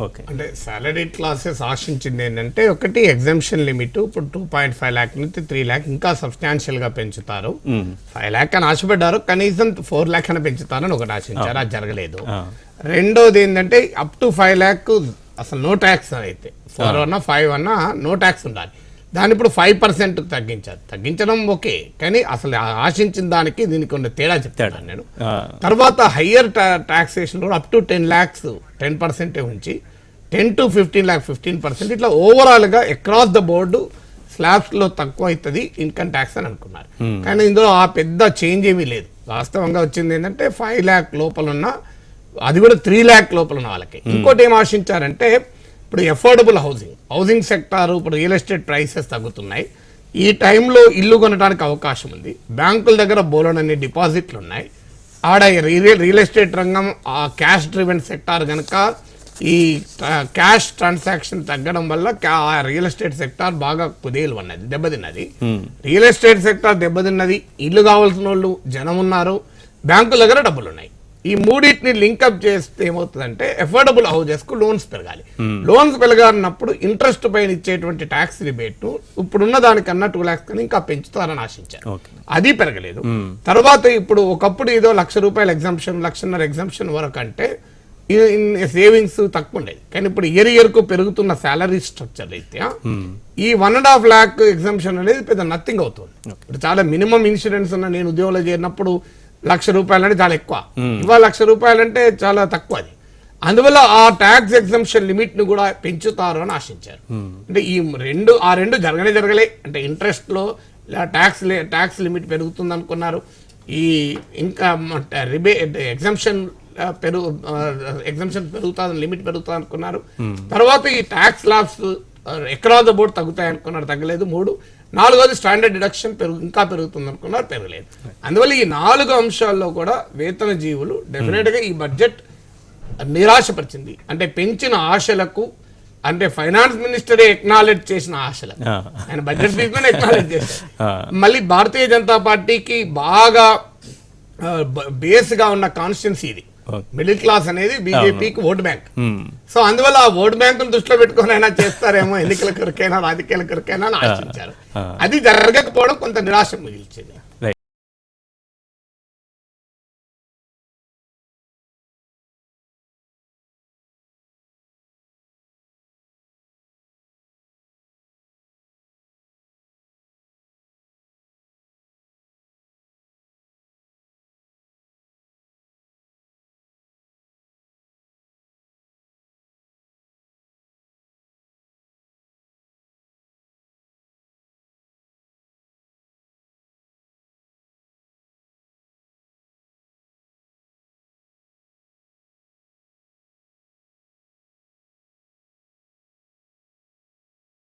Okay, అంటే salary classes ఆశించింది ఏంటంటే ఒకటి ఎగ్జామ్షన్ లిమిట్ ఇప్పుడు 2.5 lakh నుంచి 3 lakh ఇంకా సబ్స్టాన్షియల్ గా పెంచుతారు. 5 lakh అని ఆశపడ్డారు, కనీసం 4 lakh అని పెంచుతారని ఒకటి ఆశించారు, అది జరగలేదు. రెండోది ఏంటంటే అప్ టు 5 lakh అసలు నో ట్యాక్స్, అయితే 4 అన్నా 5 అన్నా నో ట్యాక్స్ ఉండాలి. దాన్ని ఇప్పుడు 5% తగ్గించారు. తగ్గించడం ఓకే, కానీ అసలు ఆశించిన దానికి దీనికి ఉన్న తేడా చెప్తాను నేను. తర్వాత హయ్యర్ టాక్సేషన్ కూడా అప్ టు 10 lakhs 10% ఉంచి 10 to 15 lakh 15%, ఇట్లా ఓవరాల్గా అక్రాస్ ద బోర్డు స్లాబ్స్లో తక్కువ అవుతుంది ఇన్కమ్ ట్యాక్స్ అని అనుకున్నారు. కానీ ఇందులో ఆ పెద్ద చేంజ్ ఏమీ లేదు. వాస్తవంగా వచ్చింది ఏంటంటే 5 lakh లోపల ఉన్న, అది కూడా 3 lakh లోపల ఉన్న వాళ్ళకి. ఇంకోటి ఏం ఆశించారంటే ఇప్పుడు ఎఫోర్డబుల్ హౌసింగ్ సెక్టార్, ఇప్పుడు రియల్ ఎస్టేట్ ప్రైసెస్ తగ్గుతున్నాయి. ఈ టైంలో ఇల్లు కొనడానికి అవకాశం ఉంది. బ్యాంకుల దగ్గర బోలెడన్ని డిపాజిట్లు ఉన్నాయి. ఆడ రియల్ ఎస్టేట్ రంగం ఆ క్యాష్ డ్రివెన్ సెక్టార్ కనుక ఈ క్యాష్ ట్రాన్సాక్షన్ తగ్గడం వల్ల రియల్ ఎస్టేట్ సెక్టార్ బాగా కుదేలు అన్నది, దెబ్బతిన్నది. రియల్ ఎస్టేట్ సెక్టార్ దెబ్బతిన్నది, ఇల్లు కావాల్సిన వాళ్ళు జనం ఉన్నారు, బ్యాంకుల దగ్గర డబ్బులు ఉన్నాయి. ఈ మూడింటిని లింకప్ చేస్తే ఏమవుతుందంటే ఎఫోర్డబుల్ హౌజెస్కు లోన్స్ పెరగాలి. లోన్స్ పెరగాలన్నప్పుడు ఇంట్రెస్ట్ పైన ఇచ్చేటువంటి ట్యాక్స్ రిబేట్ ఇప్పుడున్న దానికన్నా 2 lakhs కన్నా ఇంకా పెంచుతారని ఆశించారు, అది పెరగలేదు. తర్వాత ఇప్పుడు ఒకప్పుడు ఏదో ₹1,00,000 ఎగ్జామ్షన్, 1,50,000 ఎగ్జామ్షన్ వరకు అంటే సేవింగ్స్ తక్కువ ఉండేది. కానీ ఇప్పుడు ఇయర్కు పెరుగుతున్న శాలరీ స్ట్రక్చర్ అయితే ఈ 1.5 lakh ఎగ్జామ్షన్ అనేది పెద్ద నథింగ్ అవుతుంది. ఇప్పుడు చాలా మినిమం ఇన్సూరెన్స్ ఉన్న, నేను ఉద్యోగంలో చేరినప్పుడు ₹1,00,000 అంటే చాలా ఎక్కువ, ఇవాళ ₹1,00,000 అంటే చాలా తక్కువ. అది అందువల్ల ఆ ట్యాక్స్ ఎగ్జామ్షన్ లిమిట్ ను కూడా పెంచుతారు అని ఆశించారు. అంటే ఆ రెండు జరగలే. అంటే ఇంట్రెస్ట్ లో ట్యాక్స్ లిమిట్ పెరుగుతుంది అనుకున్నారు, ఈ ఇంకా ఎగ్జామ్షన్ పెరుగుతుంది, లిమిట్ పెరుగుతుంది అనుకున్నారు. తర్వాత ఈ tax labs across the board తగ్గుతాయి అనుకున్నారు, తగ్గలేదు. 4వది స్టాండర్డ్ డిడక్షన్ ఇంకా పెరుగుతుంది అనుకున్నారు, పెరగలేదు. అందువల్ల ఈ 4 అంశాల్లో కూడా వేతన జీవులు డెఫినెట్గా ఈ బడ్జెట్ నిరాశపరిచింది. అంటే పెంచిన ఆశలకు, అంటే ఫైనాన్స్ మినిస్టరే ఎక్నాలెడ్జ్ చేసిన ఆశలకు ఆయన బడ్జెట్ స్పీచ్ లోనే ఎక్నాలెడ్జ్ చేశారు. మళ్ళీ భారతీయ జనతా పార్టీకి బాగా బేస్ గా ఉన్న కాన్స్టిట్యున్సీ ఇది, మిడిల్ క్లాస్ అనేది బీజేపీకి ఓట్ బ్యాంక్. సో అందువల్ల ఆ ఓట్ బ్యాంకును దృష్టిలో పెట్టుకుని అయినా చేస్తారేమో, ఎన్నికల కొరకైనా రాజకీయాల కొరకైనా అని ఆశించారు. అది జరగకపోవడం కొంత నిరాశ మిగిల్చింది.